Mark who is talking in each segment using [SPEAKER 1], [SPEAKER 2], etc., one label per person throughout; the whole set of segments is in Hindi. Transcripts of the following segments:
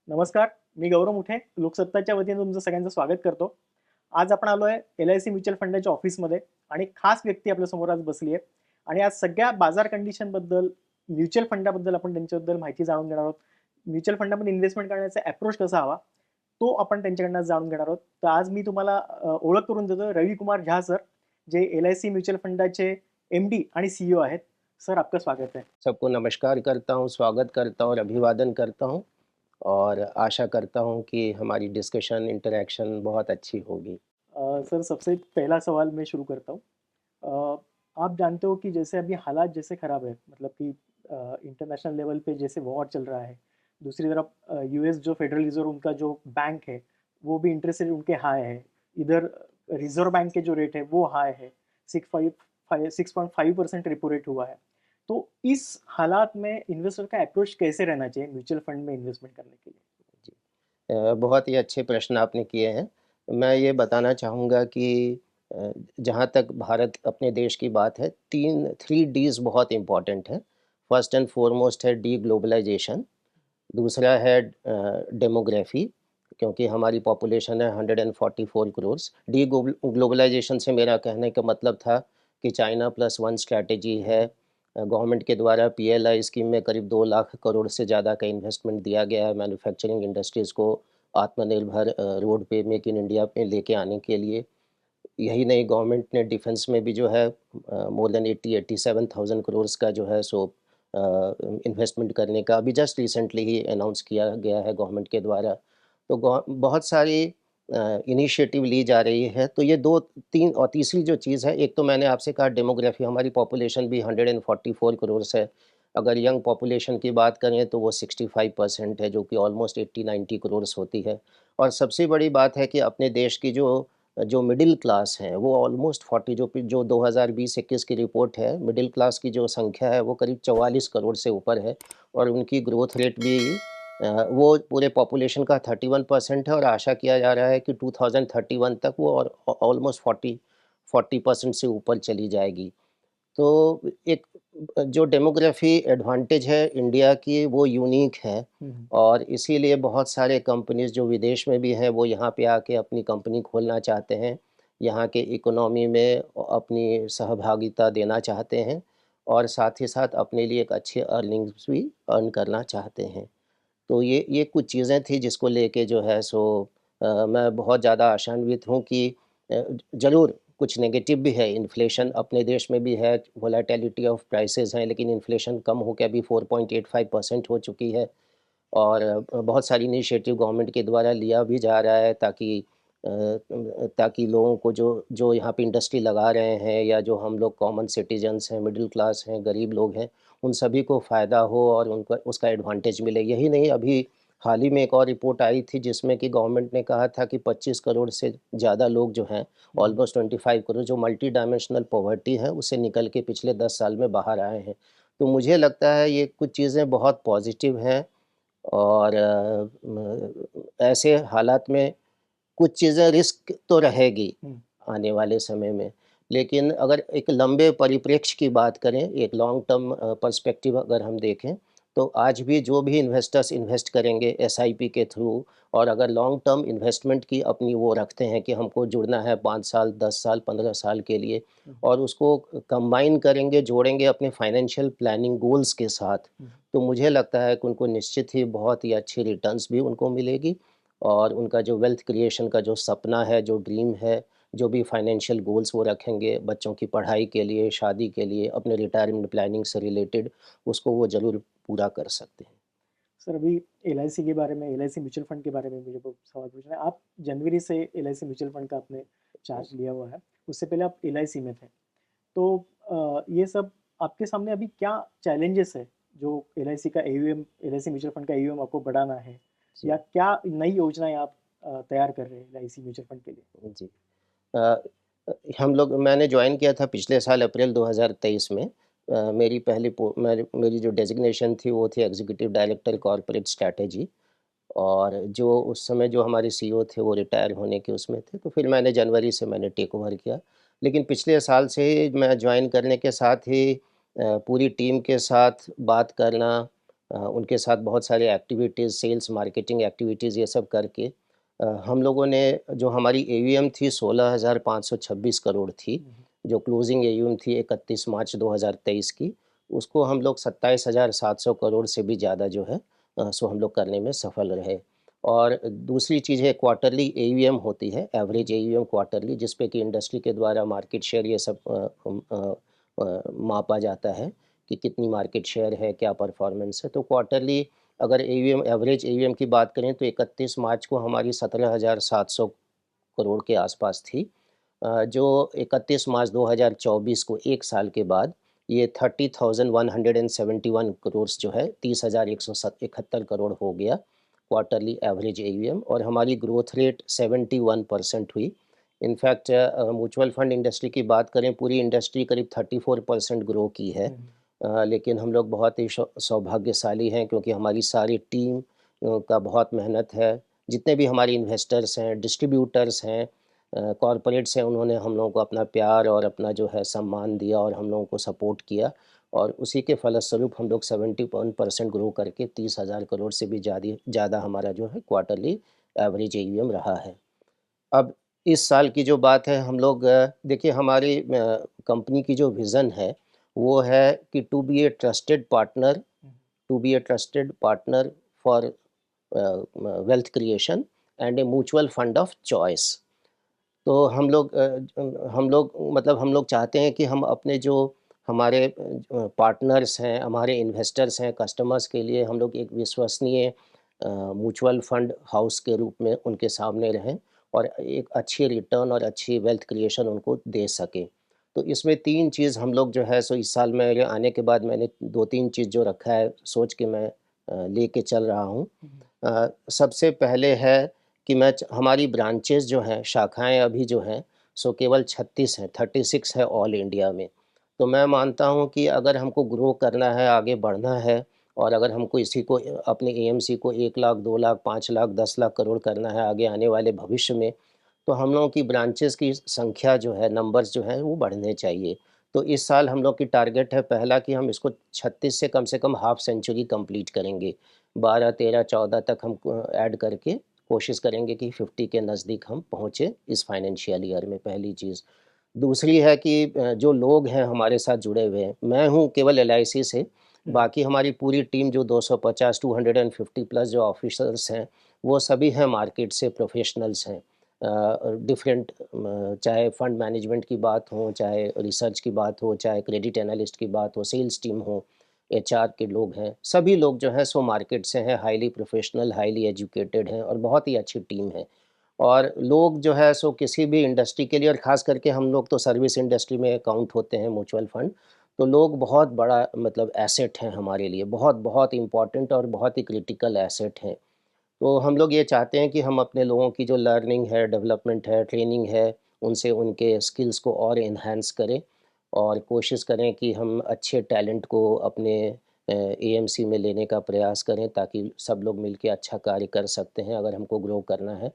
[SPEAKER 1] नमस्कार, मी गौरव मुठे, लोकसत्ताच्या वतीने तुमचं सगळ्यांचं स्वागत करतो. आज आपण आलोय एल-आय-सी म्युच्युअल फंडाच्या ऑफिसमध्ये आणि खास व्यक्ती आपल्यासमोर आज बसली आहे आणि आज सगळ्या बाजार कंडिशनबद्दल, म्युच्युअल फंडाबद्दल आपण त्यांच्याबद्दल माहिती जाणून घेणार आहोत. म्युच्युअल फंडामध्ये इन्व्हेस्टमेंट करण्याचा अप्रोच कसा हवा, तो आपण त्यांच्याकडनं जाणून घेणार आहोत. तर आज मी तुम्हाला ओळख करून देतो रविकुमार झा सर, जे एल-आय-सी म्युच्युअल फंडाचे एम-डी आणि सी-ई-ओ आहेत. सर, आपका स्वागत है.
[SPEAKER 2] सबको नमस्कार करता हूँ, स्वागत करता हूँ और अभिवादन करता हूँ और आशा करता हूँ कि हमारी डिस्कशन, इंटरैक्शन बहुत अच्छी होगी।
[SPEAKER 1] सर, सबसे पहला सवाल मैं शुरू करता हूँ। आप जानते हो कि जैसे अभी हालात जैसे खराब है, मतलब कि इंटरनेशनल लेवल पे जैसे वॉर चल रहा है, दूसरी तरफ यूएस जो फेडरल रिजर्व उनका जो बैंक है, वो भी इंटरेस्ट रेट उनके हाई है। इधर रिजर्व बैंक के जो रेट है वो हाई है, 6.5% रेपो रेट हुआ है। तो इस हालात में इन्वेस्टर का अप्रोच कैसे रहना चाहिए म्यूचुअल फंड में इन्वेस्टमेंट करने के लिए?
[SPEAKER 2] बहुत ही अच्छे प्रश्न आपने किए हैं। मैं ये बताना चाहूँगा कि जहाँ तक भारत अपने देश की बात है, 3 डीज़ बहुत इम्पोर्टेंट हैं। फर्स्ट एंड फ़ॉरमोस्ट है डीग्लोबलाइज़ेशन, दूसरा है डेमोग्राफ़ी, क्योंकि हमारी पॉपुलेशन है 144 करोड़। ग्लोबलाइज़ेशन से मेरा कहने का मतलब था कि चाइना प्लस वन स्ट्रैटेजी है। गवर्नमेंट के द्वारा पीएलआई स्कीम में करीब 2 लाख करोड़ से ज़्यादा का इन्वेस्टमेंट दिया गया है मैन्युफैक्चरिंग इंडस्ट्रीज़ को आत्मनिर्भर रोड पे मेक इन इंडिया पे लेके आने के लिए। यही नहीं, गवर्नमेंट ने डिफेंस में भी जो है मोर देन 87,000 करोड़ का जो है सो इन्वेस्टमेंट करने का अभी जस्ट रिसेंटली ही अनाउंस किया गया है गवर्नमेंट के द्वारा। तो बहुत सारी इनिशिएटिव ली जा रही है। तो ये 2-3 और तीसरी जो चीज़ है, एक तो मैंने आपसे कहा डेमोग्राफी, हमारी पॉपुलेशन भी 144 करोड़ है। अगर यंग पॉपुलेशन की बात करें तो वो 65% है, जो कि ऑलमोस्ट 80-90 करोड़ होती है। और सबसे बड़ी बात है कि अपने देश की जो जो मिडिल क्लास है वो ऑलमोस्ट 40, जो 2020-21 की रिपोर्ट है, मिडिल क्लास की जो संख्या है वो करीब 44 करोड़ से ऊपर है और उनकी ग्रोथ रेट भी वो पूरे पॉपुलेशन का 31% है और आशा किया जा रहा है कि 2031 तक वो और ऑलमोस्ट 40% से ऊपर चली जाएगी। तो एक जो डेमोग्राफी एडवांटेज है इंडिया की वो यूनिक है और इसीलिए बहुत सारे कंपनीज़ जो विदेश में भी हैं वो यहाँ पे आके अपनी कंपनी खोलना चाहते हैं, यहाँ के इकोनॉमी में अपनी सहभागिता देना चाहते हैं और साथ ही साथ अपने लिए एक अच्छी अर्निंग्स भी अर्न करना चाहते हैं। तो ये कुछ चीज़ें थी जिसको लेके जो है सो मैं बहुत ज़्यादा आशान्वित हूँ कि ज़रूर कुछ नेगेटिव भी है, इन्फ्लेशन अपने देश में भी है, वोलेटिलिटी ऑफ प्राइसेस हैं, लेकिन इन्फ्लेशन कम होके अभी 4.85% हो चुकी है और बहुत सारी इनिशिएटिव गवर्नमेंट के द्वारा लिया भी जा रहा है ताकि लोगों को जो जो यहाँ पे इंडस्ट्री लगा रहे हैं या जो हम लोग कॉमन सिटीजन्स हैं, मिडिल क्लास हैं, गरीब लोग हैं, उन सभी को फ़ायदा हो और उनका उसका एडवांटेज मिले। यही नहीं, अभी हाल ही में एक और रिपोर्ट आई थी जिसमें कि गवर्नमेंट ने कहा था कि 25 करोड़ से ज़्यादा लोग जो हैं, ऑलमोस्ट 25 करोड़, जो मल्टी डायमेंशनल पॉवर्टी है उससे निकल के पिछले 10 साल में बाहर आए हैं। तो मुझे लगता है ये कुछ चीज़ें बहुत पॉजिटिव हैं और ऐसे हालात में कुछ चीज़ें रिस्क तो रहेगी आने वाले समय में। लेकिन अगर एक लंबे परिप्रेक्ष्य की बात करें, एक लॉन्ग टर्म पर्सपेक्टिव अगर हम देखें, तो आज भी जो भी इन्वेस्टर्स इन्वेस्ट करेंगे एसआईपी के थ्रू और अगर लॉन्ग टर्म इन्वेस्टमेंट की अपनी वो रखते हैं कि हमको जुड़ना है 5 साल, 10 साल, 15 साल के लिए और उसको कंबाइन करेंगे, जोड़ेंगे अपने फाइनेंशियल प्लानिंग गोल्स के साथ, तो मुझे लगता है कि उनको निश्चित ही बहुत ही अच्छी रिटर्न्स भी उनको मिलेगी और उनका जो वेल्थ क्रिएशन का जो सपना है, जो ड्रीम है, जो भी फाइनेंशियल गोल्स वो रखेंगे बच्चों की पढ़ाई के लिए, शादी के लिए, अपने रिटायरमेंट प्लानिंग से रिलेटेड, उसको वो ज़रूर पूरा कर सकते हैं।
[SPEAKER 1] सर, अभी एल-आई-सी के बारे में, एल-आई-सी म्यूचुअल फंड के बारे में मुझे वो सवाल पूछना है। आप जनवरी से एल-आई-सी म्यूचुअल फंड का आपने चार्ज लिया हुआ है, उससे पहले आप एल-आई-सी में थे। तो ये सब आपके सामने अभी क्या चैलेंजेस है, जो एल-आई-सी का एयूएम, एल-आई-सी म्यूचुअल फंड का एयूएम आपको बढ़ाना है,
[SPEAKER 2] जी,
[SPEAKER 1] या क्या नई योजनाएँ आप तैयार कर रहे हैं एल-आई-सी म्यूचुअल फंड के लिए?
[SPEAKER 2] जी। अ मैंने जॉइन किया था पिछले साल अप्रैल 2023 में। मेरी जो डेज़िग्नेशन थी वो थी एग्ज़ीक्यूटिव डायरेक्टर कॉर्पोरेट स्ट्रैटेजी और जो उस समय जो हमारे सीईओ थे वो रिटायर होने के उसमें थे, तो फिर मैंने जनवरी से मैंने टेक ओवर किया। लेकिन पिछले साल से ही मैं जॉइन करने के साथ ही पूरी टीम के साथ बात करना, उनके साथ बहुत सारे एक्टिविटीज़, सेल्स, मार्केटिंग एक्टिविटीज़ ये सब करके हम लोगों ने जो हमारी एयूएम थी 16,526 करोड़ थी, जो क्लोजिंग एयूएम थी 31 मार्च 2023 की, उसको हम लोग 27,700 करोड़ से भी ज़्यादा जो है सो हम लोग करने में सफल रहे। और दूसरी चीज़ है क्वार्टरली एयूएम होती है, एवरेज एयूएम क्वार्टरली, जिस पे कि इंडस्ट्री के द्वारा मार्केट शेयर ये सब मापा जाता है कि कितनी मार्केट शेयर है, क्या परफॉर्मेंस है। तो क्वार्टरली अगर एयूएम, एवरेज एयूएम की बात करें तो 31 मार्च को हमारी 17,700 करोड़ के आसपास थी, जो 31 मार्च 2024 को 1 साल के बाद ये 30,171 करोड़ जो है 30,171 करोड़ हो गया क्वार्टरली एवरेज एयूएम, और हमारी ग्रोथ रेट 71% हुई। इनफैक्ट म्यूचुअल फंड इंडस्ट्री की बात करें, पूरी इंडस्ट्री करीब 34% ग्रो की है। लेकिन हम लोग बहुत ही सौभाग्यशाली हैं क्योंकि हमारी सारी टीम का बहुत मेहनत है। जितने भी हमारे इन्वेस्टर्स हैं, डिस्ट्रीब्यूटर्स हैं, कॉरपोरेट्स हैं, उन्होंने हम लोगों को अपना प्यार और अपना जो है सम्मान दिया और हम लोगों को सपोर्ट किया, और उसी के फलस्वरूप हम लोग 71% ग्रो करके 30,000 करोड़ से भी ज़्यादा हमारा जो है क्वार्टरली एवरेज एयूएम रहा है। अब इस साल की जो बात है, हम लोग देखिए हमारी कंपनी की जो विज़न है वो है कि to be a trusted partner, to be a trusted partner for wealth creation and a mutual fund of choice. तो हम लोग मतलब हम लोग चाहते हैं कि हम अपने जो हमारे पार्टनर्स हैं, हमारे इन्वेस्टर्स हैं, कस्टमर्स के लिए हम लोग एक विश्वसनीय म्यूचुअल फंड हाउस के रूप में उनके सामने रहें और एक अच्छी रिटर्न और अच्छी वेल्थ क्रिएशन उनको दे सकें। तो इसमें 3 चीज़ हम लोग जो है सो इस साल मेरे आने के बाद मैंने 2-3 चीज़ जो रखा है सोच के मैं लेके चल रहा हूँ। सबसे पहले है कि हमारी ब्रांचेज़ जो हैं, शाखाएँ अभी जो हैं, सो केवल 36 हैं, 36 है ऑल इंडिया में। तो मैं मानता हूँ कि अगर हमको ग्रो करना है, आगे बढ़ना है, और अगर हमको इसी को अपने एएमसी को 1 लाख, 2 लाख, 5 लाख, 10 लाख करोड़ करना है आगे आने वाले भविष्य में, तो हम लोगों की ब्रांचेज़ की संख्या जो है, नंबर्स जो हैं, वो बढ़ने चाहिए। तो इस साल हम लोग की टारगेट है पहला कि हम इसको 36 से कम हाफ़ सेंचुरी कंप्लीट करेंगे। 12, 13, 14 तक हम ऐड करके कोशिश करेंगे कि 50 के नज़दीक हम पहुँचे इस फाइनेंशियल ईयर में, पहली चीज़। दूसरी है कि जो लोग हैं हमारे साथ जुड़े हुए हैं, मैं हूँ केवल एलआईसी से, बाकी हमारी पूरी टीम जो 250, 250 प्लस जो ऑफिसर्स हैं, वो सभी हैं मार्केट से, प्रोफेशनल्स हैं। डिफरेंट चाहे फंड मैनेजमेंट की बात हो, चाहे रिसर्च की बात हो, चाहे क्रेडिट एनालिस्ट की बात हो, सेल्स टीम हो, एचआर के लोग हैं, सभी लोग जो हैं सो मार्केट से हैं, हाईली प्रोफेशनल, हाईली एजुकेटेड हैं और बहुत ही अच्छी टीम है। और लोग जो है सो किसी भी इंडस्ट्री के लिए, और ख़ास करके हम लोग तो सर्विस इंडस्ट्री में काउंट होते हैं म्यूचुअल फंड, तो लोग बहुत बड़ा मतलब एसेट हैं हमारे लिए, बहुत बहुत इम्पोर्टेंट और बहुत ही क्रिटिकल एसेट हैं। तो हम लोग ये चाहते हैं कि हम अपने लोगों की जो लर्निंग है, डेवलपमेंट है, ट्रेनिंग है, उनसे उनके स्किल्स को और एनहांस करें और कोशिश करें कि हम अच्छे टैलेंट को अपने एएमसी में लेने का प्रयास करें, ताकि सब लोग मिलके अच्छा कार्य कर सकते हैं अगर हमको ग्रो करना है।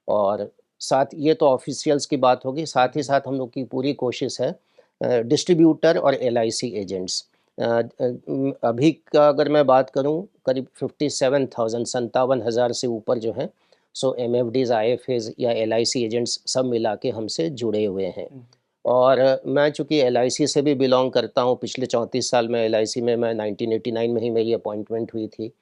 [SPEAKER 2] और साथ ये तो ऑफिशियल्स की बात होगी, साथ ही साथ हम लोग की पूरी कोशिश है डिस्ट्रीब्यूटर और एलआईसी एजेंट्स। अभी का अगर मैं बात करूं, करीब 57,000, 57,000 से ऊपर जो हैं सो एमएफडीज, आईएफएज या एलआईसी एजेंट्स सब मिला के हमसे जुड़े हुए हैं। और मैं चूँकि एलआईसी से भी बिलॉन्ग करता हूँ, पिछले 34 साल में एलआईसी में, मैं 1989 में ही मेरी अपॉइंटमेंट हुई थी।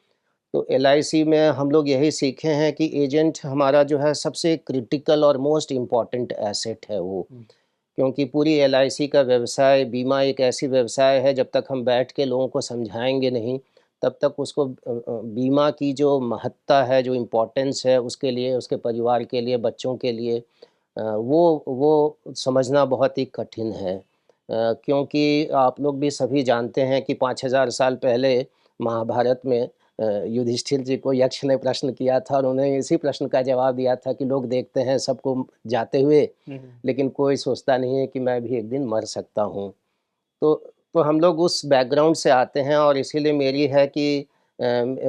[SPEAKER 2] तो एलआईसी में हम लोग यही सीखे हैं कि एजेंट हमारा जो है सबसे क्रिटिकल और मोस्ट इम्पॉर्टेंट एसेट है वो। क्योंकि पूरी एलआईसी का व्यवसाय, बीमा एक ऐसी व्यवसाय है, जब तक हम बैठ के लोगों को समझाएँगे नहीं, तब तक उसको बीमा की जो महत्ता है, जो इम्पोर्टेंस है उसके लिए, उसके परिवार के लिए, बच्चों के लिए, वो समझना बहुत ही कठिन है। क्योंकि आप लोग भी सभी जानते हैं कि 5,000 साल पहले महाभारत में युधिष्ठिर जी को यक्ष ने प्रश्न किया था और उन्हें इसी प्रश्न का जवाब दिया था कि लोग देखते हैं सबको जाते हुए, लेकिन कोई सोचता नहीं है कि मैं भी एक दिन मर सकता हूँ। तो तो हम लोग उस बैकग्राउंड से आते हैं और इसीलिए मेरी है कि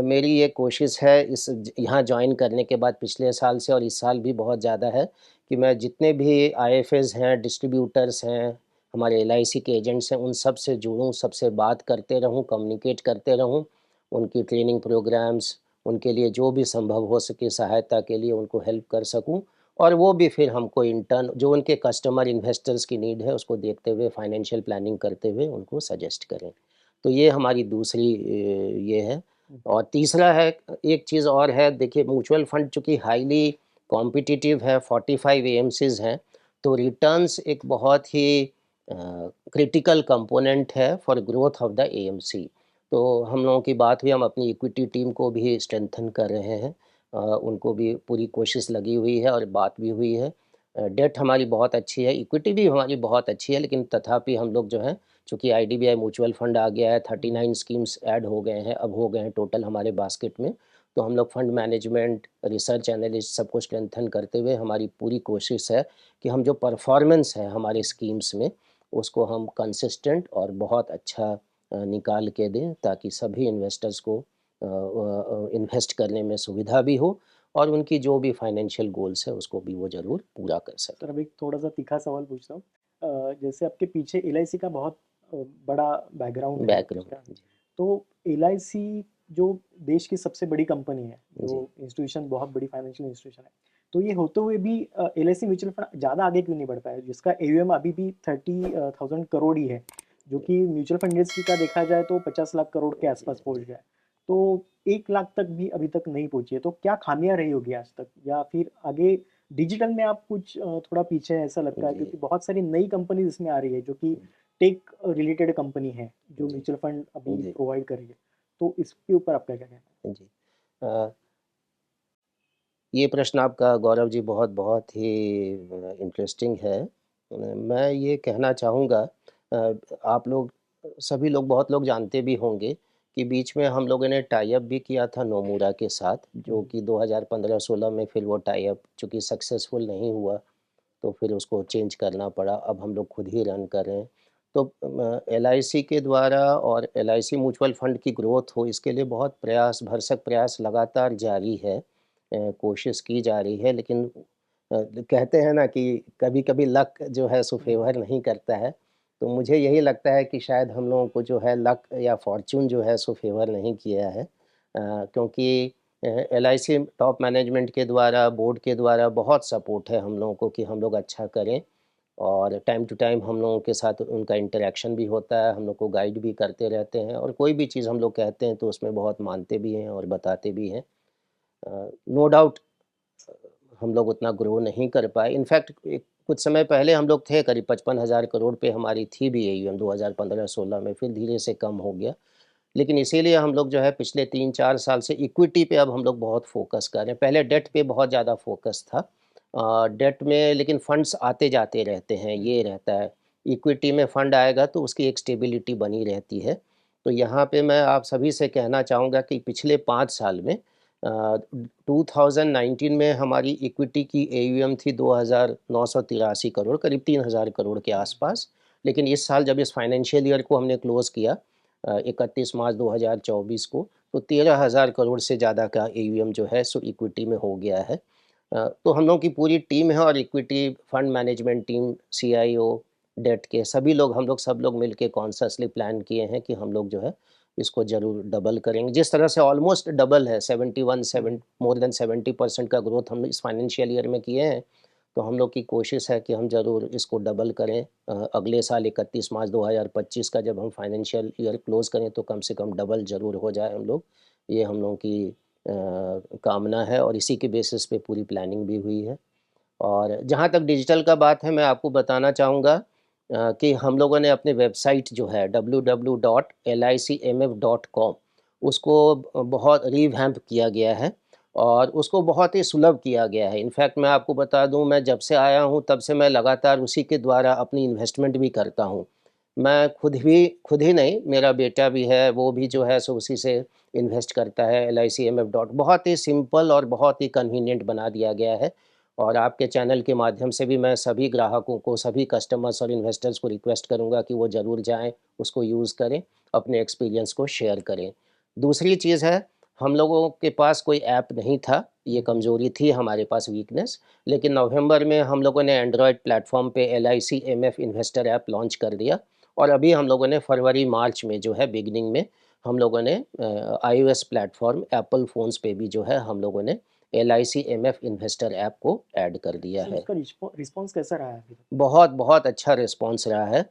[SPEAKER 2] मेरी ये कोशिश है इस यहाँ जॉइन करने के बाद, पिछले साल से और इस साल भी बहुत ज़्यादा है, कि मैं जितने भी आईएफएस हैं, डिस्ट्रीब्यूटर्स हैं, हमारे एलआईसी के एजेंट्स हैं, उन सब से जुड़ूँ, सबसे बात करते रहूँ, कम्युनिकेट करते रहूँ उनकी ट्रेनिंग प्रोग्राम्स, उनके लिए जो भी संभव हो सके सहायता के लिए उनको हेल्प कर सकूं, और वो भी फिर हमको इंटर्न जो उनके कस्टमर इन्वेस्टर्स की नीड है उसको देखते हुए फाइनेंशियल प्लानिंग करते हुए उनको सजेस्ट करें। तो ये हमारी दूसरी ये है। और तीसरा है, एक चीज़ और है, देखिए म्यूचुअल फंड चूँकि हाईली कॉम्पिटिटिव है, 45 एएमसीज़ हैं, तो रिटर्न्स एक बहुत ही क्रिटिकल कंपोनेंट है for growth of the AMC. तो हम लोगों की बात हुई, हम अपनी इक्विटी टीम को भी स्ट्रेंथन कर रहे हैं, उनको भी पूरी कोशिश लगी हुई है और बात भी हुई है। डेट हमारी बहुत अच्छी है, इक्विटी भी हमारी बहुत अच्छी है, लेकिन तथापि हम लोग जो है, चूँकि आईडीबीआई म्यूचुअल फंड आ गया है, 39 स्कीम्स ऐड हो गए हैं, अब हो गए हैं टोटल हमारे बास्केट में। तो हम लोग फंड मैनेजमेंट, रिसर्च एनालिस्ट सबको स्ट्रेंथन करते हुए हमारी पूरी कोशिश है कि हम जो परफॉर्मेंस है हमारे स्कीम्स में, उसको हम कंसिस्टेंट और बहुत अच्छा निकाल के दें, ताकि सभी इन्वेस्टर्स को इन्वेस्ट करने में सुविधा भी हो और उनकी जो भी फाइनेंशियल गोल्स है उसको भी वो ज़रूर पूरा कर सकें।
[SPEAKER 1] सर अब एक थोड़ा सा तीखा सवाल पूछता हूँ। जैसे आपके पीछे एलआईसी का बहुत बड़ा बैकग्राउंड है उसका,
[SPEAKER 2] बैकग्राउंड जी।
[SPEAKER 1] तो एलआईसी जो देश की सबसे बड़ी कंपनी है,
[SPEAKER 2] जी।
[SPEAKER 1] जो इंस्टीट्यूशन बहुत बड़ी फाइनेंशियल इंस्टीट्यूशन है, तो ये होते हुए भी एलआईसी म्यूचुअल फंड ज़्यादा आगे क्यों नहीं बढ़ पाया, जिसका एयूएम अभी भी 30,000 करोड़ ही है, जो कि म्यूचुअल फंड इंडस्ट्री का देखा जाए तो 50 लाख करोड़ के आसपास पहुंच गया है। तो 1 लाख तक भी अभी तक नहीं पहुंची है, तो क्या खामियां रही होगी आज तक, या फिर आगे डिजिटल में आप कुछ थोड़ा पीछे हैं ऐसा लगता है,
[SPEAKER 2] जी।
[SPEAKER 1] क्योंकि बहुत सारी नई कंपनीज इसमें आ रही है जो कि टेक रिलेटेड कंपनी है जो
[SPEAKER 2] जी।
[SPEAKER 1] म्यूचुअल फंड अभी
[SPEAKER 2] जी।
[SPEAKER 1] प्रोवाइड कर रही है, तो इसके ऊपर आपका क्या कहना
[SPEAKER 2] जी। अ, ये प्रश्न आपका गौरव जी बहुत बहुत ही इंटरेस्टिंग है। मैं ये कहना चाहूँगा, आप लोग सभी लोग, बहुत लोग जानते भी होंगे कि बीच में हम लोगों ने टाई अप भी किया था नोमुरा के साथ, जो
[SPEAKER 1] है?
[SPEAKER 2] कि 2015-16 में फिर वो टाई अप चूँकि सक्सेसफुल नहीं हुआ, तो फिर उसको चेंज करना पड़ा। अब हम लोग खुद ही रन कर रहे हैं। तो एलआईसी के द्वारा और एलआईसी म्यूचुअल फंड की ग्रोथ हो, इसके लिए बहुत प्रयास, भरसक प्रयास लगातार जारी है। कोशिश की जा रही है, लेकिन कहते हैं ना कि कभी-कभी लक जो है सो फ़ेवर नहीं करता है। तो मुझे यही लगता है कि शायद हम लोगों को जो है लक या फॉर्च्यून जो है सो फ़ेवर नहीं किया है। क्योंकि एलआईसी टॉप मैनेजमेंट के द्वारा, बोर्ड के द्वारा बहुत सपोर्ट है हम लोगों को कि हम लोग अच्छा करें, और टाइम टू टाइम हम लोगों के साथ उनका इंटरैक्शन भी होता है, हम लोग को गाइड भी करते रहते हैं, और कोई भी चीज़ हम लोग कहते हैं तो उसमें बहुत मानते भी हैं और बताते भी हैं। नो डाउट हम लोग उतना ग्रो नहीं कर पाए। इनफैक्ट एक कुछ समय पहले हम लोग थे, करीब 55,000 करोड़ पे हमारी थी भी एयूएम 2015-16 में, फिर धीरे से कम हो गया। लेकिन इसीलिए हम लोग जो है पिछले 3-4 साल से इक्विटी पे अब हम लोग बहुत फ़ोकस कर रहे हैं। पहले डेट पे बहुत ज़्यादा फ़ोकस था। डेट में लेकिन फंड्स आते-जाते रहते हैं, ये रहता है। इक्विटी में फंड आएगा तो उसकी एक स्टेबिलिटी बनी रहती है। तो यहाँ पे मैं आप सभी से कहना चाहूँगा कि पिछले 5 साल में 2019 में हमारी इक्विटी की एयूएम थी 2,983 करोड़, करीब 3,000 करोड़ के आसपास। लेकिन इस साल जब इस फाइनेंशियल ईयर को हमने क्लोज़ किया 31 मार्च 2024 को, तो 13,000 करोड़ से ज़्यादा का एयूएम जो है सो इक्विटी में हो गया है। तो हम लोगों की पूरी टीम है, और equity fund management team, CIO, debt के सभी लोग, हम लोग सब लोग मिलके कॉन्शियसली प्लान किए हैं कि हम लोग जो है इसको ज़रूर डबल करेंगे। जिस तरह से ऑलमोस्ट डबल है, 71 7 मोर देन 70% का ग्रोथ हम इस फाइनेंशियल ईयर में किए हैं। तो हम लोग की कोशिश है कि हम ज़रूर इसको डबल करें। अगले साल 31 मार्च 2025 का जब हम फाइनेंशियल ईयर क्लोज़ करें तो कम से कम डबल ज़रूर हो जाए हम लोग। ये हम लोगों की कामना है, और इसी के बेसिस पे पूरी प्लानिंग भी हुई है। और जहाँ तक डिजिटल का बात है, मैं आपको बताना चाहूँगा कि हम लोगों ने अपने वेबसाइट जो है www.licmf.com, उसको बहुत रिवैम्प किया गया है, और उसको बहुत ही सुलभ किया गया है। इनफैक्ट मैं आपको बता दूँ, मैं जब से आया हूँ तब से मैं लगातार उसी के द्वारा अपनी इन्वेस्टमेंट भी करता हूँ। मैं खुद ही नहीं, मेरा बेटा भी है, वो भी जो है सो उसी से इन्वेस्ट करता है। LICMF डॉट बहुत ही सिंपल और बहुत ही कन्वीनिएंट बना दिया गया है। और आपके चैनल के माध्यम से भी मैं सभी ग्राहकों को, सभी कस्टमर्स और इन्वेस्टर्स को रिक्वेस्ट करूंगा कि वो ज़रूर जाएं, उसको यूज़ करें, अपने एक्सपीरियंस को शेयर करें। दूसरी चीज़ है, हम लोगों के पास कोई ऐप नहीं था, ये कमज़ोरी थी हमारे पास, वीकनेस। लेकिन नवंबर में हम लोगों ने एंड्रॉयड प्लेटफॉर्म पे LICMF इन्वेस्टर ऐप लॉन्च कर दिया, और अभी हम लोगों ने फरवरी मार्च में जो है बिगिनिंग में हम लोगों ने iOS प्लेटफॉर्म एप्पल फ़ोन्स पे भी जो है हम लोगों ने LIC MF इन्वेस्टर ऐप को ऐड कर दिया
[SPEAKER 1] सर
[SPEAKER 2] है।
[SPEAKER 1] उसका रिस्पॉन्स कैसा रहा है अभी तक?
[SPEAKER 2] बहुत बहुत अच्छा रिस्पॉन्स रहा है।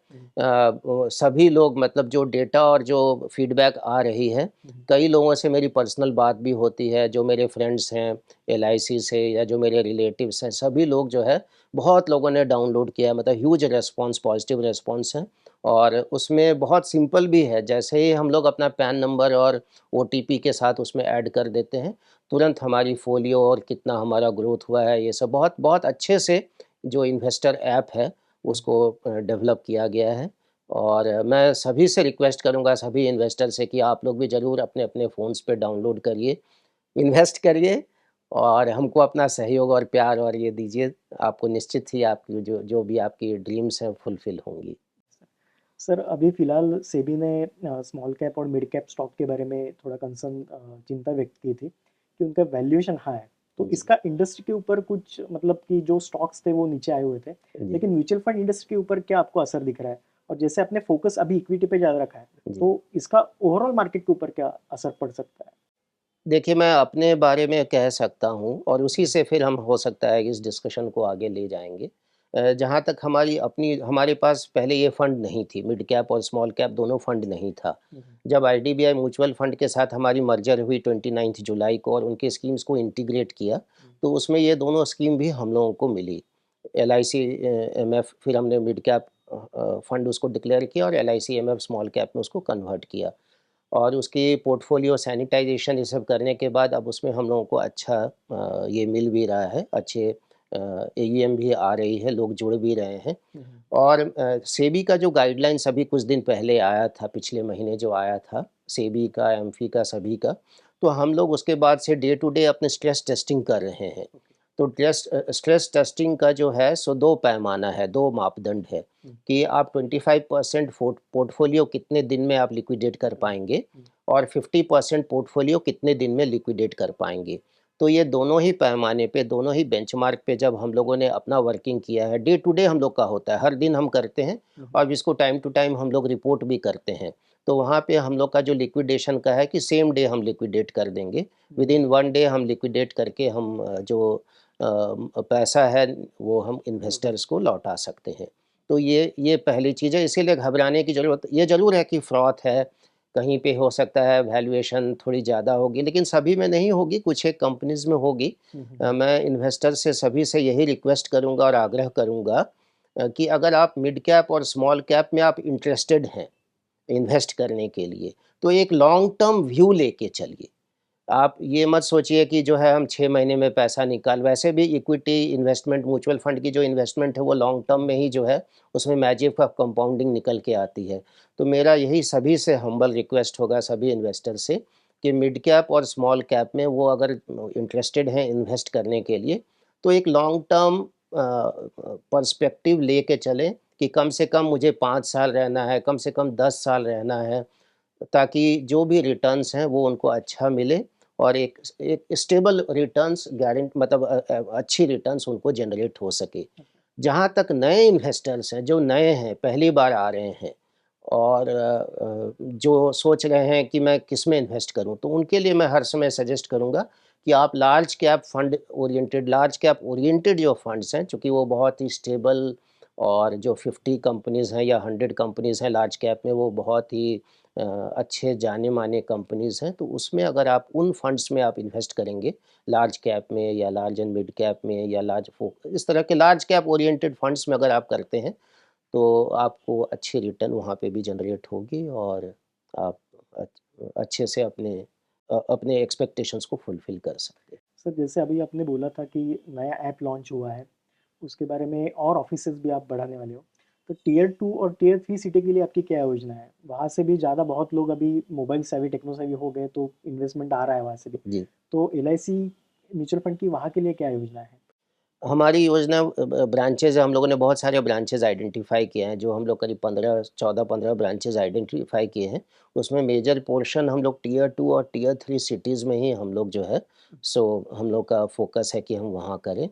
[SPEAKER 2] सभी लोग मतलब जो डेटा और जो फीडबैक आ रही है, कई लोगों से मेरी पर्सनल बात भी होती है, जो मेरे फ्रेंड्स हैं LIC से या जो मेरे रिलेटिव्स हैं, सभी लोग जो है बहुत लोगों ने डाउनलोड किया है, मतलब ह्यूज रिस्पॉन्स, पॉजिटिव रिस्पॉन्स है। और उसमें बहुत सिंपल भी है, जैसे ही हम लोग अपना पैन नंबर और OTP के साथ उसमें ऐड कर देते हैं, तुरंत हमारी फ़ोलियो और कितना हमारा ग्रोथ हुआ है, ये सब बहुत बहुत अच्छे से जो इन्वेस्टर ऐप है उसको डेवलप किया गया है। और मैं सभी से रिक्वेस्ट करूंगा, सभी इन्वेस्टर से, कि आप लोग भी ज़रूर अपने अपने फ़ोन्स पे डाउनलोड करिए, इन्वेस्ट करिए और हमको अपना सहयोग और प्यार और ये दीजिए। आपको निश्चित ही आपकी जो जो भी आपकी ड्रीम्स हैं फुलफ़िल होंगी।
[SPEAKER 1] सर अभी फिलहाल सेबी ने स्मॉल कैप और मिड कैप स्टॉक के बारे में थोड़ा कंसर्न चिंता व्यक्त की थी कि उनका वैल्यूएशन हाई है, तो
[SPEAKER 2] जी,
[SPEAKER 1] इसका इंडस्ट्री के ऊपर कुछ मतलब कि जो स्टॉक्स थे वो नीचे आए हुए थे,
[SPEAKER 2] जी,
[SPEAKER 1] लेकिन म्यूचुअल फंड इंडस्ट्री के ऊपर क्या आपको असर दिख रहा है? और जैसे आपने फोकस अभी इक्विटी पे ज़्यादा रखा है,
[SPEAKER 2] जी।
[SPEAKER 1] तो इसका ओवरऑल मार्केट के ऊपर क्या असर पड़ सकता है?
[SPEAKER 2] देखिए, मैं अपने बारे में कह सकता हूँ और उसी
[SPEAKER 1] हम्म,
[SPEAKER 2] से फिर हम हो सकता है कि इस डिस्कशन को आगे ले जाएँगे। जहाँ तक हमारे पास पहले ये फंड नहीं थी, मिड कैप और स्मॉल कैप दोनों फंड नहीं था।
[SPEAKER 1] हम्म,
[SPEAKER 2] जब IDBI म्यूचुअल फंड के साथ हमारी मर्जर हुई 29 जुलाई को और उनके स्कीम्स को इंटीग्रेट किया, तो उसमें ये दोनों स्कीम भी हम लोगों को मिली। LIC MF, फिर हमने मिड कैप फंड उसको डिक्लेयर किया और LIC MF स्मॉल कैप में उसको कन्वर्ट किया। और उसकी पोर्टफोलियो सैनिटाइजेशन ये सब करने के बाद अब उसमें हम लोगों को अच्छा ये मिल भी रहा है, अच्छे AUM भी आ रही है, लोग जुड़ भी रहे हैं।
[SPEAKER 1] हम्म,
[SPEAKER 2] और सेबी का जो गाइडलाइंस अभी कुछ दिन पहले आया था, पिछले महीने जो आया था, सेबी का, एमफी का, सभी का, तो हम लोग उसके बाद से डे टू डे अपने स्ट्रेस टेस्टिंग कर रहे हैं।
[SPEAKER 1] ओके,
[SPEAKER 2] तो स्ट्रेस टेस्टिंग का जो है सो 2 पैमाना है, 2 मापदंड है
[SPEAKER 1] हम्म,
[SPEAKER 2] कि आप 25% पोर्टफोलियो कितने दिन में आप लिक्विडेट कर
[SPEAKER 1] हम्म,
[SPEAKER 2] पाएँगे
[SPEAKER 1] हम्म,
[SPEAKER 2] और 50% पोर्टफोलियो कितने दिन में लिक्विडेट कर पाएँगे। तो ये दोनों ही पैमाने पे, दोनों ही बेंचमार्क पे जब हम लोगों ने अपना वर्किंग किया है, डे टू डे हम लोग का होता है, हर दिन हम करते हैं
[SPEAKER 1] हम्म,
[SPEAKER 2] और इसको टाइम टू टाइम हम लोग रिपोर्ट भी करते हैं। तो वहाँ पे हम लोग का जो लिक्विडेशन का है कि सेम डे हम लिक्विडेट कर देंगे।
[SPEAKER 1] हम्म,
[SPEAKER 2] विदिन 1 डे हम लिक्विडेट करके हम पैसा है वो हम
[SPEAKER 1] हम्म,
[SPEAKER 2] इन्वेस्टर्स को लौटा सकते हैं। तो ये पहली चीज़ है, इसीलिए घबराने की ज़रूरत ये ज़रूर है कि फ्रॉड है, कहीं पे हो सकता है वैल्यूएशन थोड़ी ज़्यादा होगी, लेकिन सभी में नहीं होगी, कुछ एक कंपनीज़ में होगी।
[SPEAKER 1] हम्म,
[SPEAKER 2] मैं इन्वेस्टर से सभी से यही रिक्वेस्ट करूँगा और आग्रह करूँगा कि अगर आप मिड कैप और स्मॉल कैप में आप इंटरेस्टेड हैं इन्वेस्ट करने के लिए, तो एक लॉन्ग टर्म व्यू लेके चलिए। आप ये मत सोचिए कि जो है हम 6 महीने में पैसा निकाल, वैसे भी इक्विटी इन्वेस्टमेंट, म्यूचुअल फंड की जो इन्वेस्टमेंट है वो लॉन्ग टर्म में ही जो है उसमें मैजिक ऑफ कंपाउंडिंग निकल के आती है। तो मेरा यही सभी से हम्बल रिक्वेस्ट होगा, सभी इन्वेस्टर से, कि मिड कैप और स्मॉल कैप में वो अगर इंटरेस्टेड हैं इन्वेस्ट करने के लिए, तो एक लॉन्ग टर्म पर्सपेक्टिव लेके चलें कि कम से कम मुझे 5 साल रहना है, कम से कम 10 साल रहना है, ताकि जो भी रिटर्न्स हैं वो उनको अच्छा मिले और एक एक स्टेबल रिटर्न्स मतलब अच्छी रिटर्न्स उनको जनरेट हो सके। जहाँ तक नए इन्वेस्टर्स हैं, जो नए हैं, पहली बार आ रहे हैं और जो सोच रहे हैं कि मैं किस में इन्वेस्ट करूँ, तो उनके लिए मैं हर समय सजेस्ट करूँगा कि आप लार्ज कैप ओरिएंटेड जो फंड्स हैं, चूँकि वो बहुत ही स्टेबल, और जो 50 कंपनीज़ हैं या 100 कंपनीज़ हैं लार्ज कैप में, वो बहुत ही अच्छे जाने-माने कंपनीज़ हैं, तो उसमें अगर आप उन फंड्स में आप इन्वेस्ट करेंगे, लार्ज कैप में या लार्ज एंड मिड कैप में या इस तरह के लार्ज कैप ओरिएंटेड फंड्स में अगर आप करते हैं, तो आपको अच्छी रिटर्न वहाँ पे भी जनरेट होगी और आप अच्छे से अपने एक्सपेक्टेशंस को फुलफ़िल कर सकते हैं।
[SPEAKER 1] सर जैसे अभी आपने बोला था कि नया ऐप लॉन्च हुआ है, उसके बारे में और ऑफिसेज भी आप बढ़ाने वाले हो, तो टियर 2 और टियर 3 सिटी के लिए आपकी क्या योजना है? वहाँ से भी ज़्यादा बहुत लोग अभी मोबाइल सेवी टेक्नो सेवी हो गए, तो इन्वेस्टमेंट आ रहा है वहाँ से भी,
[SPEAKER 2] जी।
[SPEAKER 1] तो LIC म्यूचुअल फंड की वहाँ के लिए क्या योजना है?
[SPEAKER 2] हमारी योजना ब्रांचेज़ है, हम लोगों ने बहुत सारे ब्रांचेज़ आइडेंटिफ़ाई किए हैं, जो हम लोग करीब 15 14-15 ब्रांचेज़ आइडेंटिफ़ाई किए हैं। उसमें मेजर पोर्शन हम लोग टियर 2 और टियर 3 सिटीज़ में ही हम लोग जो है सो हम लोग का फ़ोकस है कि हम वहाँ करें।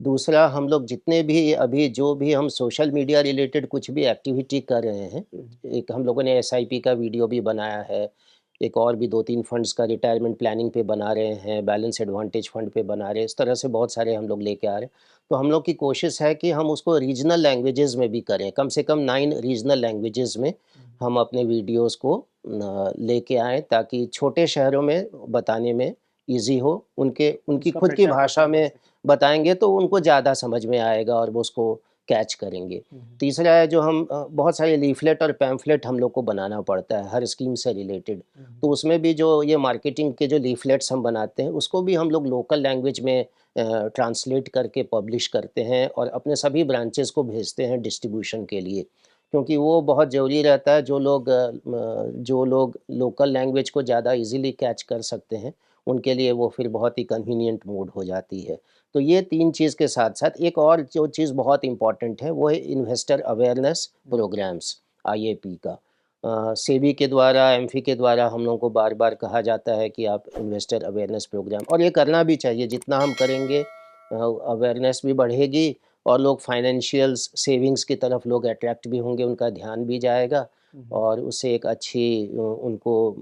[SPEAKER 2] दूसरा, हम लोग जितने भी अभी जो भी हम सोशल मीडिया रिलेटेड कुछ भी एक्टिविटी कर रहे हैं,
[SPEAKER 1] हम्म,
[SPEAKER 2] एक हम लोगों ने SIP का वीडियो भी बनाया है, एक और भी 2-3 फंड्स का रिटायरमेंट प्लानिंग पे बना रहे हैं, बैलेंस एडवांटेज फंड पे बना रहे हैं, इस तरह से बहुत सारे हम लोग लेके आ रहे हैं। तो हम लोग की कोशिश है कि हम उसको रीजनल लैंग्वेजेज़ में भी करें, कम से कम 9 रीजनल लैंग्वेजेज़ में हम अपने वीडियोज़ को लेके आएँ, ताकि छोटे शहरों में बताने में ईज़ी हो। उनकी
[SPEAKER 1] उसका
[SPEAKER 2] खुद की
[SPEAKER 1] प्रचार
[SPEAKER 2] भाषा
[SPEAKER 1] प्रसार कर
[SPEAKER 2] में
[SPEAKER 1] सकें।
[SPEAKER 2] बताएँगे तो उनको ज़्यादा समझ में आएगा और वो उसको कैच करेंगे।
[SPEAKER 1] हुँ, हुँ।
[SPEAKER 2] तीसरा है, जो हम बहुत सारे लीफ़लेट और पैम्फ़लेट हम लोग को बनाना पड़ता है हर स्कीम से रिलेटेड।
[SPEAKER 1] हुँ, हुँ।
[SPEAKER 2] तो उसमें भी जो ये मार्केटिंग के जो लीफ़लेट्स हम बनाते हैं, उसको भी हम लोग लोकल लैंग्वेज में ट्रांसलेट करके पब्लिश करते हैं और अपने सभी ब्रांचेज़ को भेजते हैं डिस्ट्रीब्यूशन के लिए। क्योंकि वो बहुत ज़रूरी रहता है, जो लोग लोकल लैंग्वेज को ज़्यादा ईज़िली कैच कर सकते हैं, उनके लिए वो फिर बहुत ही कन्वीनिएंट मोड हो जाती है। तो ये 3 चीज़ के साथ-साथ एक और जो चीज़ बहुत इम्पोर्टेंट है, वो है इन्वेस्टर अवेयरनेस प्रोग्राम्स, आईएपी का। सेबी के द्वारा, एमफी के द्वारा हम लोगों को बार-बार कहा जाता है कि आप इन्वेस्टर अवेयरनेस प्रोग्राम, और ये करना भी चाहिए। जितना हम करेंगे अवेयरनेस भी बढ़ेगी और लोग फाइनेंशियल सेविंग्स की तरफ लोग अट्रैक्ट भी होंगे, उनका ध्यान भी जाएगा
[SPEAKER 1] हुँ, हुँ।
[SPEAKER 2] और उससे एक अच्छी उनको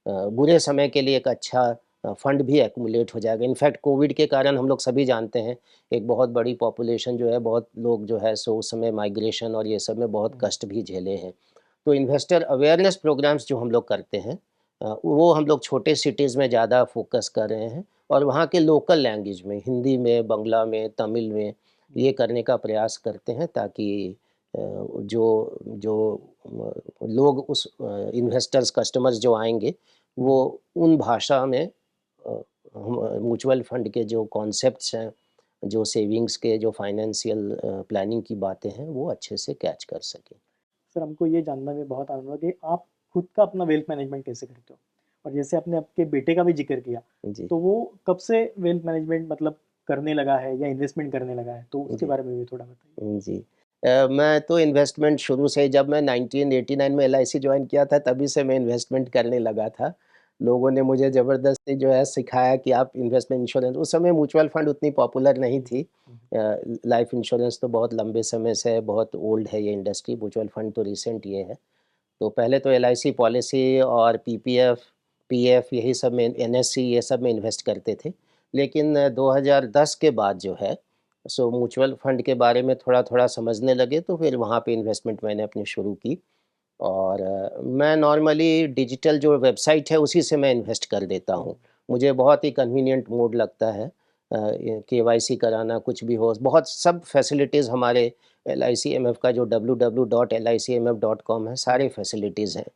[SPEAKER 2] बुरे समय के लिए एक अच्छा फंड भी एक्युमुलेट हो जाएगा। इनफैक्ट कोविड के कारण हम लोग सभी जानते हैं, एक बहुत बड़ी पॉपुलेशन जो है, बहुत लोग जो है सो उस समय माइग्रेशन और ये सब में बहुत
[SPEAKER 1] हुँ,
[SPEAKER 2] कष्ट भी झेले हैं। तो इन्वेस्टर अवेयरनेस प्रोग्राम्स जो हम लोग करते हैं, वो हम लोग छोटे सिटीज़ में ज़्यादा फोकस कर रहे हैं और वहाँ के लोकल लैंग्वेज में, हिंदी में, बांग्ला में, तमिल में
[SPEAKER 1] हुँ।
[SPEAKER 2] ये करने का प्रयास करते हैं, ताकि जो जो लोग उस इन्वेस्टर्स कस्टमर्स जो आएँगे, वो उन भाषा में म्यूचुअल फंड के जो कॉन्सेप्ट्स हैं, जो सेविंग्स के, जो फाइनेंशियल प्लानिंग की बातें हैं, वो अच्छे से कैच कर सकें।
[SPEAKER 1] सर, हमको ये जानना भी बहुत आनंद हुआ कि आप खुद का अपना वेल्थ मैनेजमेंट कैसे करते हो? और जैसे आपने आपके बेटे का भी ज़िक्र किया,
[SPEAKER 2] जी,
[SPEAKER 1] तो वो कब से वेल्थ मैनेजमेंट मतलब करने लगा है या इन्वेस्टमेंट करने लगा है? तो उसके
[SPEAKER 2] जी।
[SPEAKER 1] बारे में भी थोड़ा बताइए।
[SPEAKER 2] जी। मैं तो इन्वेस्टमेंट शुरू से ही, जब मैं 1989 में एलआईसी जॉइन किया था, तभी से मैं इन्वेस्टमेंट करने लगा था। लोगों ने मुझे ज़बरदस्ती जो है सिखाया कि आप इन्वेस्टमेंट इंश्योरेंस, उस समय म्यूचुअल फंड उतनी पॉपुलर नहीं थी।
[SPEAKER 1] हुँ,
[SPEAKER 2] लाइफ इंश्योरेंस तो बहुत लंबे समय से है, बहुत ओल्ड है ये इंडस्ट्री, म्यूचुअल फंड तो रिसेंट ये है। तो पहले तो एलआईसी पॉलिसी और पीपीएफ, पीएफ यही सब में, एनएससी ये सब में इन्वेस्ट करते थे। लेकिन 2010 के बाद जो है, सो म्यूचुअल फंड के बारे में थोड़ा-थोड़ा समझने लगे, तो फिर वहाँ पे इन्वेस्टमेंट मैंने अपनी शुरू की और मैं नॉर्मली डिजिटल जो वेबसाइट है उसी से मैं इन्वेस्ट कर देता
[SPEAKER 1] हुँ,
[SPEAKER 2] हूँ। मुझे बहुत ही कन्वीनिएंट मोड लगता है। ये केवाईसी कराना कुछ भी हो, बहुत सब फैसिलिटीज़ हमारे एलआईसीएमएफ का जो www.licmf.com है,
[SPEAKER 1] हुँ,
[SPEAKER 2] सारे फैसिलिटीज़ हैं।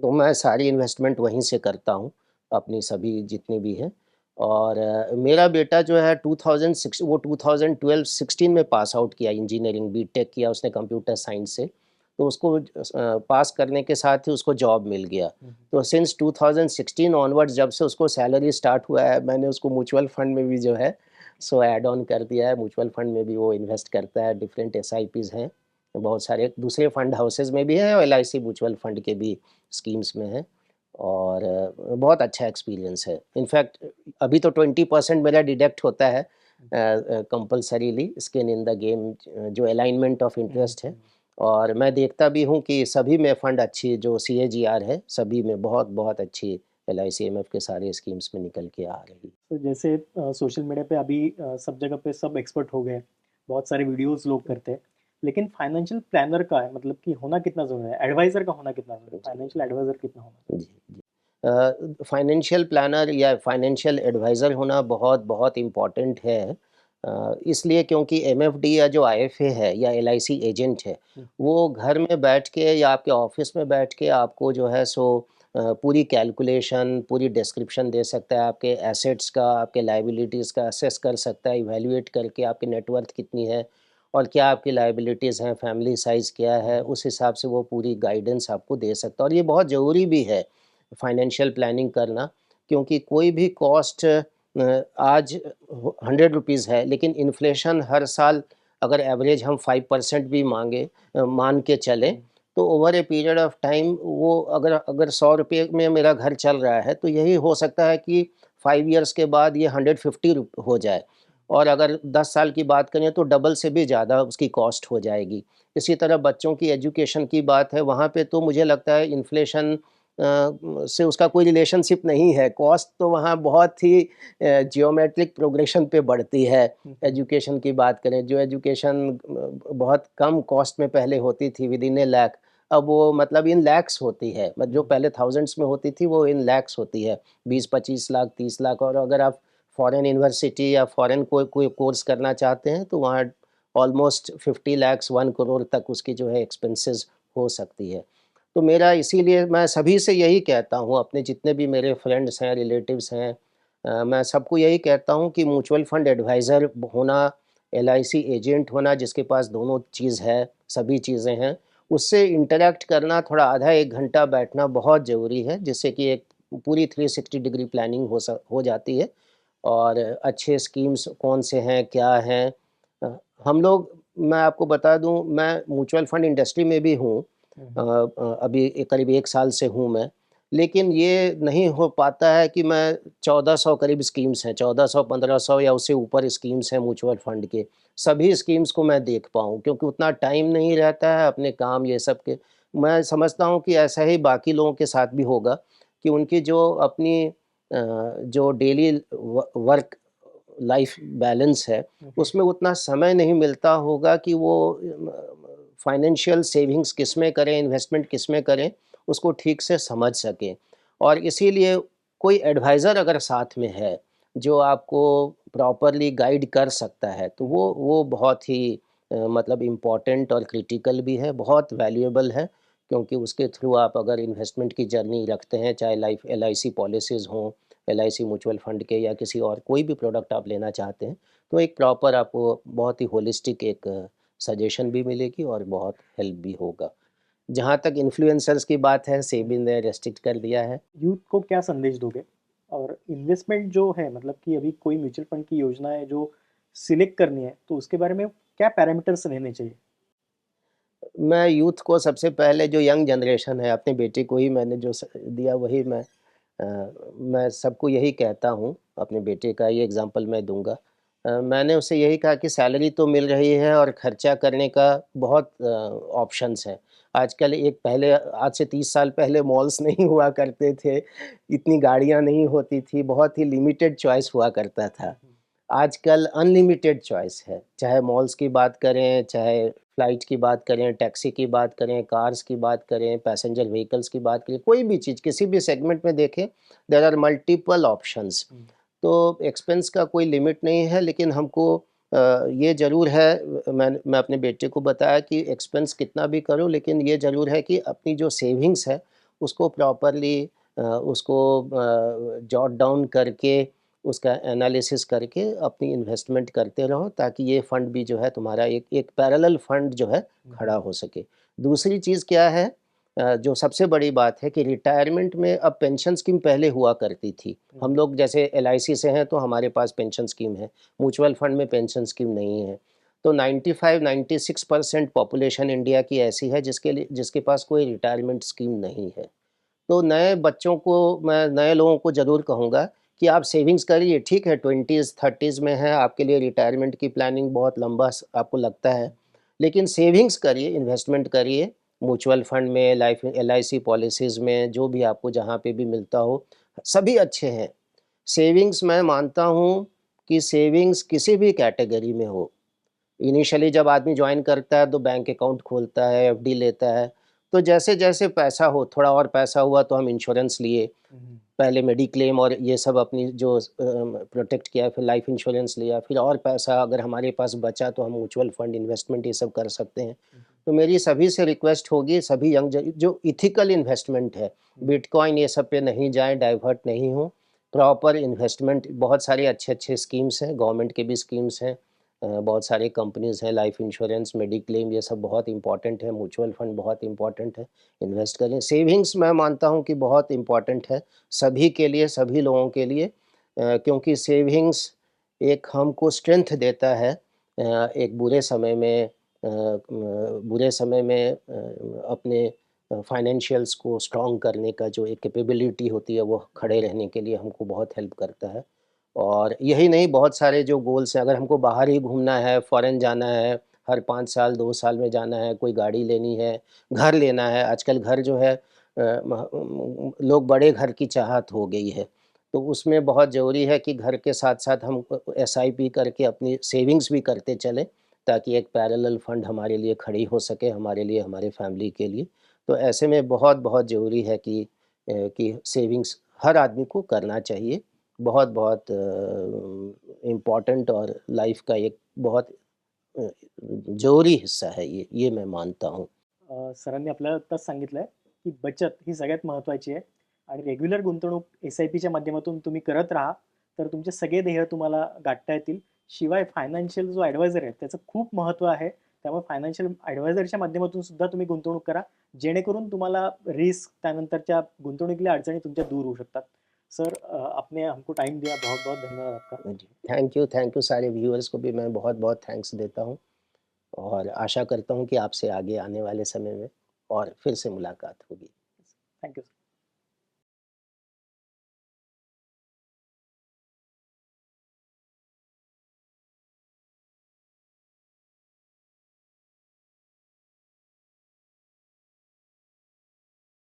[SPEAKER 2] तो मैं सारी इन्वेस्टमेंट वहीं से करता हूँ, अपनी सभी जितनी भी हैं। और मेरा बेटा जो है 2006 वो 2012-16 में पास आउट किया, इंजीनियरिंग बीटेक किया उसने कंप्यूटर साइंस से। तो उसको पास करने के साथ ही उसको जॉब मिल गया।
[SPEAKER 1] हुँ,
[SPEAKER 2] तो सिंस 2016 ऑनवर्ड्स जब से उसको सैलरी स्टार्ट हुआ है, मैंने उसको म्यूचुअल फंड में भी जो है सो ऐड ऑन कर दिया है। म्यूचुअल फंड में भी वो इन्वेस्ट करता है, डिफरेंट एसआईपीज़ हैं। बहुत सारे दूसरे फंड हाउसेज़ में भी हैं और एलआईसी म्यूचुअल फंड के भी स्कीम्स में हैं और बहुत अच्छा एक्सपीरियंस है। इनफैक्ट अभी तो 20% मेरा डिडक्ट होता है compulsorily skin in the game, जो अलाइनमेंट ऑफ
[SPEAKER 1] हुँ,
[SPEAKER 2] इंटरेस्ट है।
[SPEAKER 1] हुँ।
[SPEAKER 2] और मैं देखता भी हूँ कि सभी में फंड अच्छी जो सीएजीआर है, सभी में बहुत-बहुत अच्छी एलआईसीएमएफ के सारे स्कीम्स में निकल के आ रही है।
[SPEAKER 1] तो जैसे सोशल मीडिया पे अभी सब जगह पे सब एक्सपर्ट हो गए, बहुत सारे वीडियोज़ लोग करते हैं, लेकिन फाइनेंशियल प्लानर का है मतलब कि होना कितना ज़रूरी है? एडवाइज़र का होना कितना ज़रूरी है?
[SPEAKER 2] जी,
[SPEAKER 1] फाइनेंशियल एडवाइज़र कितना होना
[SPEAKER 2] जी, जी। फाइनेंशियल प्लानर या फाइनेंशियल एडवाइज़र होना बहुत-बहुत इम्पोर्टेंट है। इसलिए क्योंकि एमएफडी या जो आईएफए है या एलआईसी एजेंट है,
[SPEAKER 1] चाहिए?
[SPEAKER 2] वो घर में बैठ के या आपके ऑफ़िस में बैठ के आपको जो है सो पूरी कैलकुलेशन, पूरी डिस्क्रिप्शन दे सकता है, आपके एसेट्स का, आपके लायबिलिटीज़ का असेस कर सकता है, इवैल्यूएट करके आपकी नेटवर्थ कितनी है और क्या आपकी लायबिलिटीज़ हैं, फैमिली साइज़ क्या है, उस हिसाब से वो पूरी गाइडेंस आपको दे सकता है और ये बहुत ज़रूरी भी है। फाइनेंशियल प्लानिंग करना, क्योंकि कोई भी कॉस्ट आज ₹100 है, लेकिन इन्फ्लेशन हर साल अगर एवरेज हम 5% भी मान के चलें,
[SPEAKER 1] हुँ,
[SPEAKER 2] तो over a period of time वो अगर अगर ₹100 में मेरा घर चल रहा है, तो यही हो सकता है कि 5 इयर्स के बाद ये 150 हो जाए और अगर 10 साल की बात करें तो डबल से भी ज़्यादा उसकी कॉस्ट हो जाएगी। इसी तरह बच्चों की एजुकेशन की बात है, वहाँ पे तो मुझे लगता है इन्फ्लेशन से उसका कोई रिलेशनशिप नहीं है। कॉस्ट तो वहाँ बहुत ही जियोमेट्रिक प्रोग्रेशन पे बढ़ती है। एजुकेशन की बात करें, जो एजुकेशन बहुत कम कॉस्ट में पहले होती थी विद इन ए लाख, अब वो मतलब इन लैक्स होती है। जो पहले थाउजेंड्स में होती थी वो इन लैक्स होती है, 20-25 लाख, 30 लाख। और अगर आप फॉरेन यूनिवर्सिटी या फॉरेन कोई कोर्स करना चाहते हैं तो वहाँ ऑलमोस्ट 50 लैक्स 1 करोड़ तक उसकी जो है एक्सपेंसेस हो सकती है। तो मेरा इसीलिए मैं सभी से यही कहता हूँ, अपने जितने भी मेरे फ्रेंड्स हैं, रिलेटिव्स हैं, मैं सबको यही कहता हूँ कि म्यूचुअल फंड एडवाइज़र होना, एलआईसी एजेंट होना जिसके पास दोनों चीज़ है, सभी चीज़ें हैं, उससे इंटरैक्ट करना, थोड़ा आधा 1 घंटा बैठना बहुत ज़रूरी है, जिससे कि एक पूरी 360 डिग्री प्लानिंग हो जाती है। और अच्छे स्कीम्स कौन से हैं, क्या हैं। हम लोग, मैं आपको बता दूँ, मैं म्यूचुअल फंड इंडस्ट्री में भी हूँ। अभी करीब 1 साल से हूँ मैं। लेकिन ये नहीं हो पाता है कि मैं 1400 करीब स्कीम्स हैं, 1400, 1500 या उससे ऊपर स्कीम्स हैं म्यूचुअल फंड के। सभी स्कीम्स को मैं देख पाऊँ, क्योंकि उतना टाइम नहीं रहता है अपने काम ये सब के। मैं समझता हूँ कि ऐसा ही बाकी लोगों के साथ भी होगा कि उनकी जो अपनी जो डेली वर्क लाइफ बैलेंस है, उसमें उतना समय नहीं मिलता होगा कि वो फाइनेंशियल सेविंग्स किसमें करें, इन्वेस्टमेंट किसमें करें, उसको ठीक से समझ सकें। और इसीलिए कोई एडवाइज़र अगर साथ में है, जो आपको प्रॉपरली गाइड कर सकता है, तो वो बहुत ही मतलब इम्पोर्टेंट और क्रिटिकल भी है, बहुत वैल्यूएबल है। क्योंकि उसके थ्रू आप अगर इन्वेस्टमेंट की जर्नी रखते हैं, चाहे लाइफ एलआईसी पॉलिसीज़ हों, एलआईसी म्यूचुअल फंड के, या किसी और कोई भी प्रोडक्ट आप लेना चाहते हैं, तो एक प्रॉपर आपको बहुत ही होलिस्टिक एक सजेशन भी मिलेगी और बहुत हेल्प भी होगा। जहाँ तक इन्फ्लुएंसर्स की बात है, सेबी ने रेस्ट्रिक्ट कर दिया है।
[SPEAKER 1] यूथ को क्या संदेश दोगे? और इन्वेस्टमेंट जो है, मतलब कि अभी कोई म्यूचुअल फंड की योजना है जो सिलेक्ट करनी है, तो उसके बारे में क्या पैरामीटर्स रहने चाहिए?
[SPEAKER 2] मैं यूथ को सबसे पहले, जो यंग जनरेशन है, अपने बेटे को ही मैंने जो दिया वही मैं सबको यही कहता हूँ, अपने बेटे का ही एग्जांपल मैं दूंगा। मैंने उसे यही कहा कि सैलरी तो मिल रही है और खर्चा करने का बहुत ऑप्शंस हैं। आजकल एक पहले, आज से 30 साल पहले मॉल्स नहीं हुआ करते थे, इतनी गाड़ियाँ नहीं होती थी, बहुत ही लिमिटेड चॉइस हुआ करता था। आजकल अनलिमिटेड चॉइस है, चाहे मॉल्स की बात करें, चाहे फ्लाइट की बात करें, टैक्सी की बात करें, कार्स की बात करें, पैसेंजर व्हीकल्स की बात करें, कोई भी चीज़ किसी भी सेगमेंट में देखें, देयर आर मल्टीपल ऑप्शंस। तो एक्सपेंस का कोई लिमिट नहीं है, लेकिन हमको ये ज़रूर है, मैं अपने बेटे को बताया कि एक्सपेंस कितना भी करो, लेकिन ये ज़रूर है कि अपनी जो सेविंग्स है उसको प्रॉपरली उसको जॉट डाउन करके, उसका एनालिसिस करके अपनी इन्वेस्टमेंट करते रहो, ताकि ये फंड भी जो है तुम्हारा एक एक पैरेलल फंड जो है खड़ा हो सके। दूसरी चीज़ क्या है, जो सबसे बड़ी बात है कि रिटायरमेंट में अब पेंशन स्कीम पहले हुआ करती थी। हम लोग जैसे एलआईसी से हैं तो हमारे पास पेंशन स्कीम है, म्यूचुअल फंड में पेंशन स्कीम नहीं है। तो 95-96% पॉपुलेशन इंडिया की ऐसी है जिसके पास कोई रिटायरमेंट स्कीम नहीं है। तो नए बच्चों को, मैं नए लोगों को ज़रूर कहूँगा कि आप सेविंग्स करिए। ठीक है, 20s 30s में है, आपके लिए रिटायरमेंट की प्लानिंग बहुत लंबा आपको लगता है, लेकिन सेविंग्स करिए, इन्वेस्टमेंट करिए म्यूचुअल फंड में, लाइफ एलआईसी पॉलिसीज़ में, जो भी आपको जहाँ पे भी मिलता हो, सभी अच्छे हैं। सेविंग्स, मैं मानता हूँ कि सेविंग्स किसी भी कैटेगरी में हो, इनिशियली जब आदमी जॉइन करता है तो बैंक अकाउंट खोलता है, एफडी लेता है, तो जैसे-जैसे पैसा हो, थोड़ा और पैसा हुआ तो हम इंश्योरेंस लिए, पहले मेडिक्लेम और ये सब अपनी जो प्रोटेक्ट किया, फिर लाइफ इंश्योरेंस लिया, फिर और पैसा अगर हमारे पास बचा तो हम म्यूचुअल फंड इन्वेस्टमेंट ये सब कर सकते हैं। तो मेरी सभी से रिक्वेस्ट होगी, सभी यंग जो इथिकल इन्वेस्टमेंट है, बिटकॉइन ये सब पे नहीं जाएँ, डाइवर्ट नहीं हों, प्रॉपर इन्वेस्टमेंट, बहुत सारे अच्छे-अच्छे स्कीम्स हैं, गवर्नमेंट के भी स्कीम्स हैं, बहुत सारी कंपनीज़ हैं, लाइफ इंश्योरेंस, मेडिक्लेम, ये सब बहुत इम्पोर्टेंट है, म्यूचुअल फंड बहुत इम्पोर्टेंट है, इन्वेस्ट करें। सेविंग्स मैं मानता हूँ कि बहुत इम्पोर्टेंट है सभी के लिए, सभी लोगों के लिए, क्योंकि सेविंग्स एक हमको स्ट्रेंथ देता है, एक बुरे समय में अपने फाइनेंशियल्स को स्ट्रॉन्ग करने का जो एक कैपेबिलिटी होती है, वो खड़े रहने के लिए हमको बहुत हेल्प करता है। और यही नहीं, बहुत सारे जो गोल्स हैं, अगर हमको बाहर ही घूमना है, फ़ॉरेन जाना है, हर 5 साल, 2 साल में जाना है, कोई गाड़ी लेनी है, घर लेना है, आजकल घर जो है लोग बड़े घर की चाहत हो गई है। तो उसमें बहुत ज़रूरी है कि घर के साथ-साथ हम एसआईपी करके अपनी सेविंग्स भी करते चलें, ताकि एक पैरेलल फंड हमारे लिए खड़ी हो सके, हमारे लिए, हमारी फैमिली के लिए। तो ऐसे में बहुत-बहुत ज़रूरी है कि सेविंग्स हर आदमी को करना चाहिए। बहुत-बहुत इम्पोर्टेंट और लाइफ़ का एक बहुत ज़रूरी हिस्सा है ये मैं मानता हूँ।
[SPEAKER 1] सरांनी आपल्याला आत्ताच सांगितलंय, की बचत ही सगळ्यात महत्त्वाची आहे आणि रेग्युलर गुंतवणूक एस-आय-पीच्या माध्यमातून तुम्ही करत राहा, तर तुमचे सगळे ध्येय तुम्हाला गाठता येतील. शिवाय फायनान्शियल जो ॲडवायझर आहे, त्याचं खूप महत्त्व आहे. त्यामुळे फायनान्शियल ॲडवायझरच्या माध्यमातून सुद्धा तुम्ही गुंतवणूक करा, जेणेकरून तुम्हाला रिस्क त्यानंतरच्या गुंतवणुकीतल्या अडचणी तुमच्या दूर होऊ शकतात. सर आपने हमको टाइम दिया, बहुत-बहुत धन्यवाद आपका.
[SPEAKER 2] जी, थैंक यू सारे व्यूअर्स को भी मैं बहुत-बहुत थैंक्स देता हूँ और आशा करता हूँ कि आपसे आगे आने वाले समय में और फिर से मुलाकात होगी।
[SPEAKER 1] Thank you.